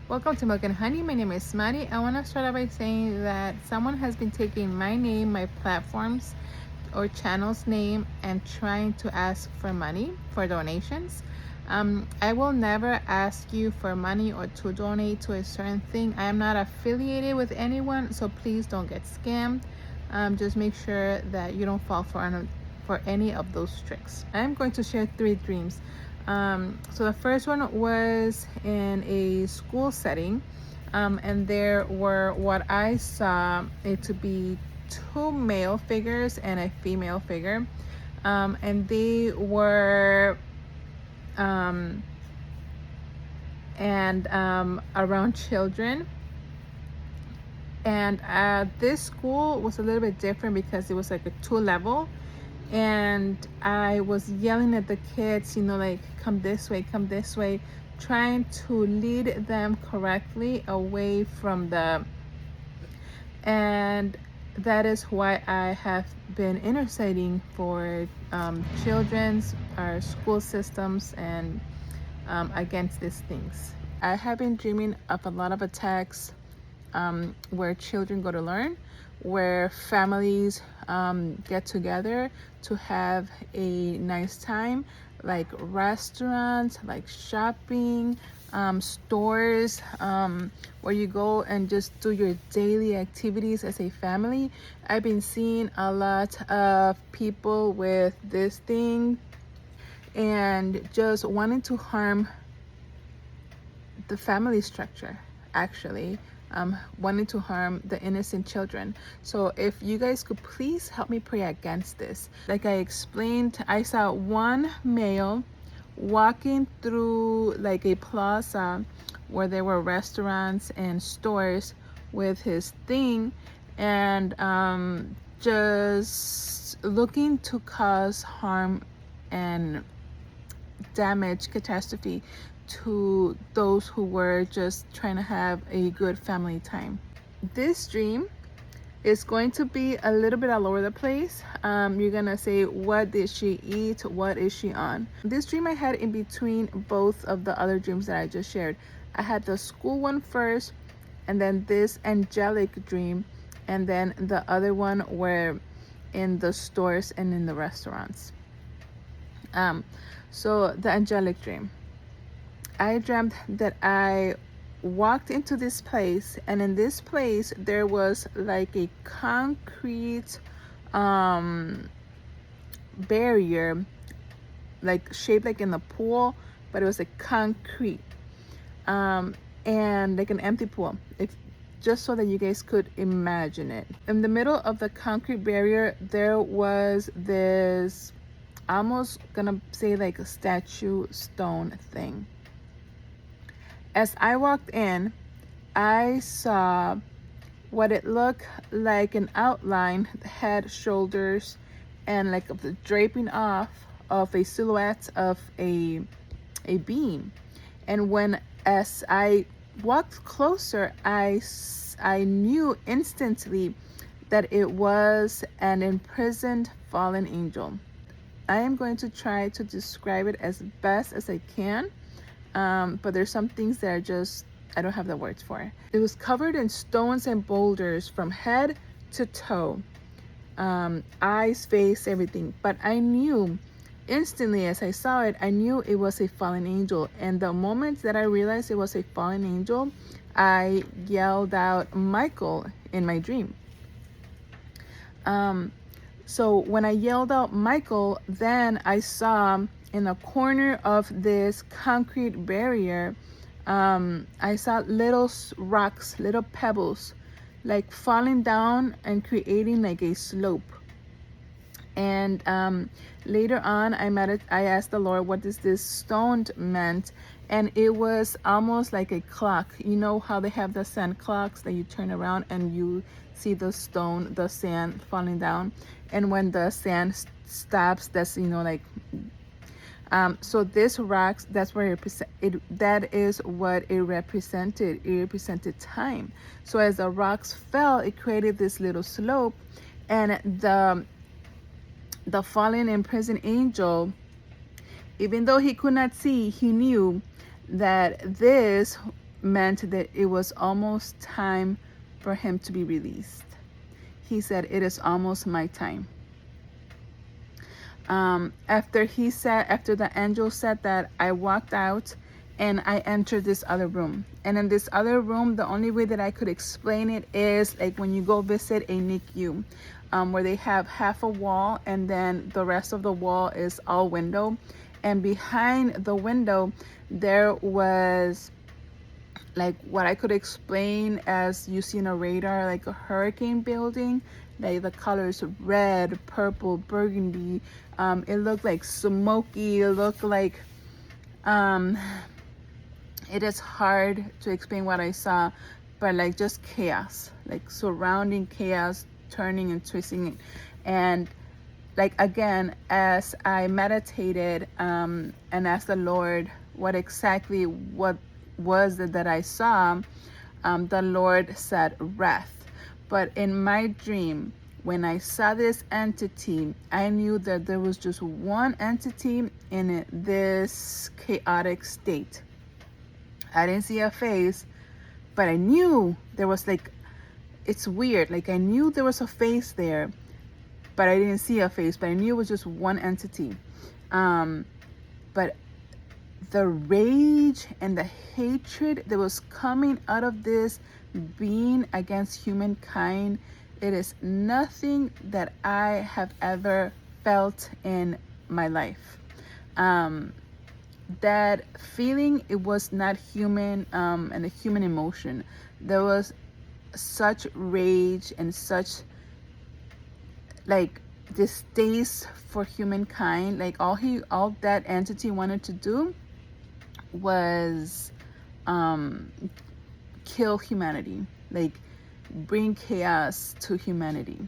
Welcome to Milk and Honey. My name is Maddie. I want to start out by saying that someone has been taking my name, my platforms, or channel's name and trying to ask for money for donations. I will never ask you for money or to donate to a certain thing. I am not affiliated with anyone, so please don't get scammed. Just make sure that you don't fall for any of those tricks. I'm going to share 3 dreams. So the first one was in a school setting, and there were what I saw it to be 2 male figures and a female figure, and they were and around children. And this school was a little bit different because it was like a 2 level, and I was yelling at the kids, like, come this way, trying to lead them correctly away from and that is why I have been interceding for children's, our school systems, and against these things. I have been dreaming of a lot of attacks where children go to learn, where families get together to have a nice time, like restaurants, like shopping, stores, where you go and just do your daily activities as a family. I've been seeing a lot of people with this thing and just wanting to harm the family structure, actually. Wanting to harm the innocent children. So if you guys could please help me pray against this. Like I explained, I saw one male walking through like a plaza where there were restaurants and stores with his thing, and just looking to cause harm and damage, catastrophe to those who were just trying to have a good family time. This dream is going to be a little bit all over the place. You're gonna say, what did she eat? What is she on? This dream I had in between both of the other dreams that I just shared. I had the school one first, and then this angelic dream, and then the other one were in the stores and in the restaurants. So the angelic dream, I dreamt that I walked into this place, and in this place there was like a concrete barrier, like shaped like in the pool, but it was like concrete, and like an empty pool, if just so that you guys could imagine it. In the middle of the concrete barrier there was this, almost gonna say like a statue stone thing. As I walked in, I saw what it looked like an outline, head, shoulders, and like of the draping off of a silhouette of a being. And as I walked closer, I knew instantly that it was an imprisoned fallen angel. I am going to try to describe it as best as I can. But there's some things that are just, I don't have the words for. It was covered in stones and boulders from head to toe, eyes, face, everything. But I knew instantly as I saw it, I knew it was a fallen angel. And the moment that I realized it was a fallen angel, I yelled out Michael in my dream. So when I yelled out Michael, then I saw in the corner of this concrete barrier, I saw little rocks, little pebbles, like falling down and creating like a slope. And later on, I asked the Lord, what does this stone meant? And it was almost like a clock. You know how they have the sand clocks that you turn around and you see the sand falling down. And when the sand stops, that's, like, so this rocks, that's where that is what it represented. It represented time. So as the rocks fell, it created this little slope, and the fallen imprisoned angel, even though he could not see, he knew that this meant that it was almost time for him to be released. He said, "It is almost my time." After the angel said that, I walked out and I entered this other room. And in this other room, the only way that I could explain it is like when you go visit a NICU, where they have half a wall and then the rest of the wall is all window. And behind the window, there was like what I could explain as you see in a radar, like a hurricane building. Like the colors red, purple, burgundy. It looked like smoky. It looked like it is hard to explain what I saw, but like just chaos, like surrounding chaos, turning and twisting. And like again, as I meditated and asked the Lord what was it that I saw, the Lord said wrath. But in my dream, when I saw this entity, I knew that there was just one entity in this chaotic state. I didn't see a face, but I knew there was like, it's weird. Like I knew there was a face there, but I didn't see a face, but I knew it was just one entity. But the rage and the hatred that was coming out of this being against humankind, it is nothing that I have ever felt in my life. That feeling, it was not human, and a human emotion. There was such rage and such like distaste for humankind. Like all that entity wanted to do was kill humanity, like bring chaos to humanity.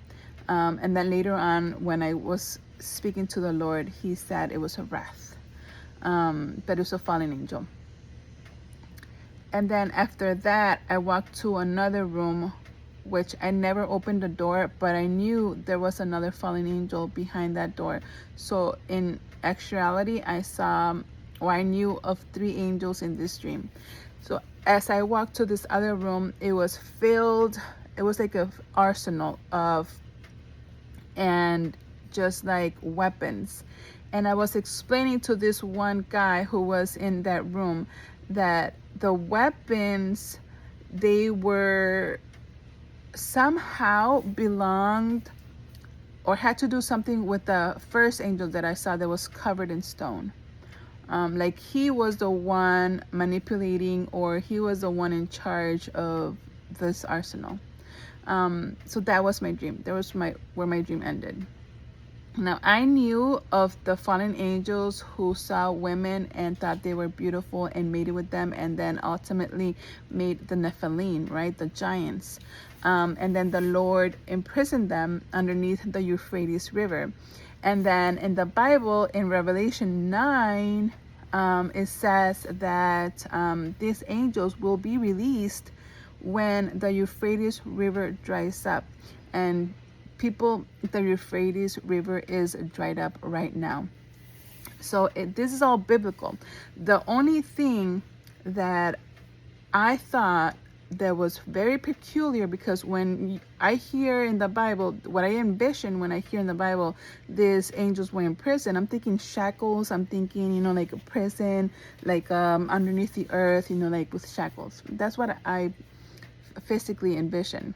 And then later on, when I was speaking to the Lord, he said it was a wrath, but it was a fallen angel. And then after that, I walked to another room, which I never opened the door, but I knew there was another fallen angel behind that door. So in actuality, I knew of 3 angels in this dream. So as I walked to this other room, it was like an arsenal of, and just like weapons. And I was explaining to this one guy who was in that room that the weapons, they were somehow belonged or had to do something with the first angel that I saw that was covered in stone. Like he was the one manipulating, or he was the one in charge of this arsenal. So that was my dream. That was where my dream ended. Now I knew of the fallen angels who saw women and thought they were beautiful and mated with them, and then ultimately made the Nephilim, right, the giants. And then the Lord imprisoned them underneath the Euphrates River. And then in the Bible, in Revelation 9, it says that these angels will be released when the Euphrates River dries up. And the Euphrates River is dried up right now. So this is all biblical. The only thing that I thought that was very peculiar, because when I hear in the Bible, what I envision when I hear in the Bible, these angels were in prison, I'm thinking shackles. I'm thinking, like a prison, like underneath the earth, like with shackles. That's what I physically envision.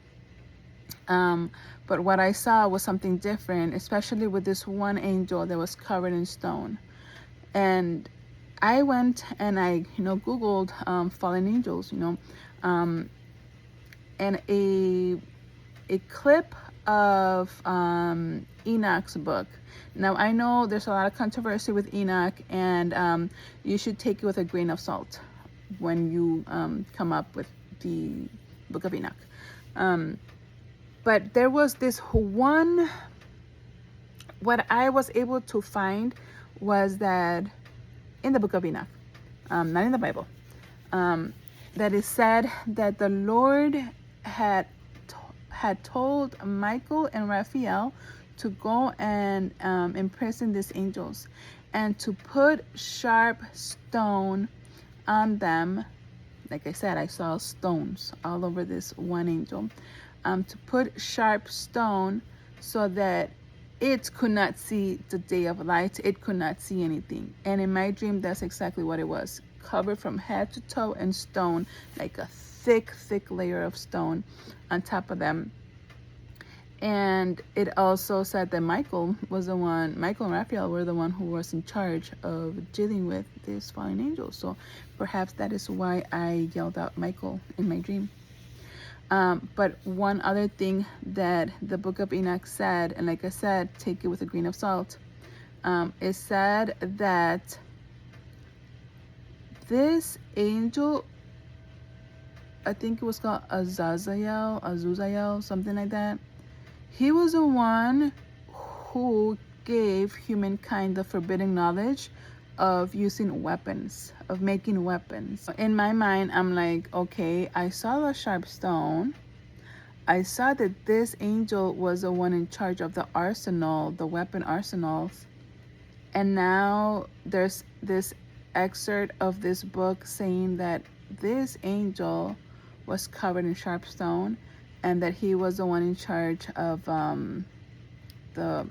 But what I saw was something different, especially with this one angel that was covered in stone. And I went and I, Googled fallen angels, and a clip of Enoch's book. Now I know there's a lot of controversy with Enoch, and you should take it with a grain of salt when you come up with the book of Enoch. But there was this one, what I was able to find was that in the book of Enoch, not in the Bible, that it said that the Lord had told Michael and Raphael to go and imprison these angels, and to put sharp stone on them like I said, I saw stones all over this one angel, to put sharp stone so that it could not see the day of light. It could not see anything. And in my dream, that's exactly what it was. Covered from head to toe in stone, like a thick layer of stone on top of them. And it also said that Michael and Raphael were the one who was in charge of dealing with these fallen angels. So perhaps that is why I yelled out Michael in my dream. But one other thing that the book of Enoch said, and like I said, take it with a grain of salt. It said that this angel, I think it was called Azuzael, something like that. He was the one who gave humankind the forbidden knowledge of using weapons, of making weapons. In my mind, I'm like, okay, I saw the sharp stone. I saw that this angel was the one in charge of the arsenal, the weapon arsenals. And now there's this excerpt of this book saying that this angel was covered in sharp stone, and that he was the one in charge of the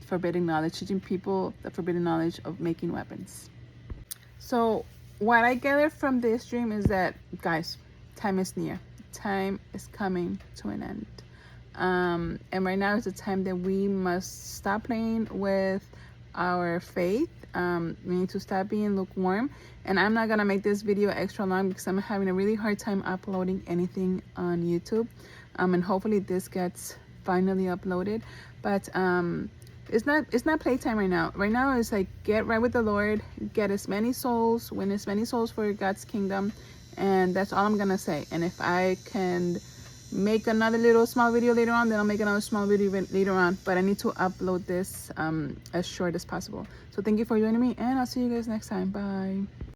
forbidden knowledge, teaching people the forbidden knowledge of making weapons. So what I gather from this dream is that, guys, time is near. Time is coming to an end. And right now is the time that we must stop playing with our faith. We need to stop being lukewarm. And I'm not gonna make this video extra long because I'm having a really hard time uploading anything on YouTube. And hopefully this gets finally uploaded. But it's not playtime right now. Right now it's like, get right with the Lord, get as many souls, win as many souls for God's kingdom, and that's all I'm gonna say. And if I can make another little small video later on, then I'll make another small video later on. But I need to upload this as short as possible. So thank you for joining me, and I'll see you guys next time. Bye.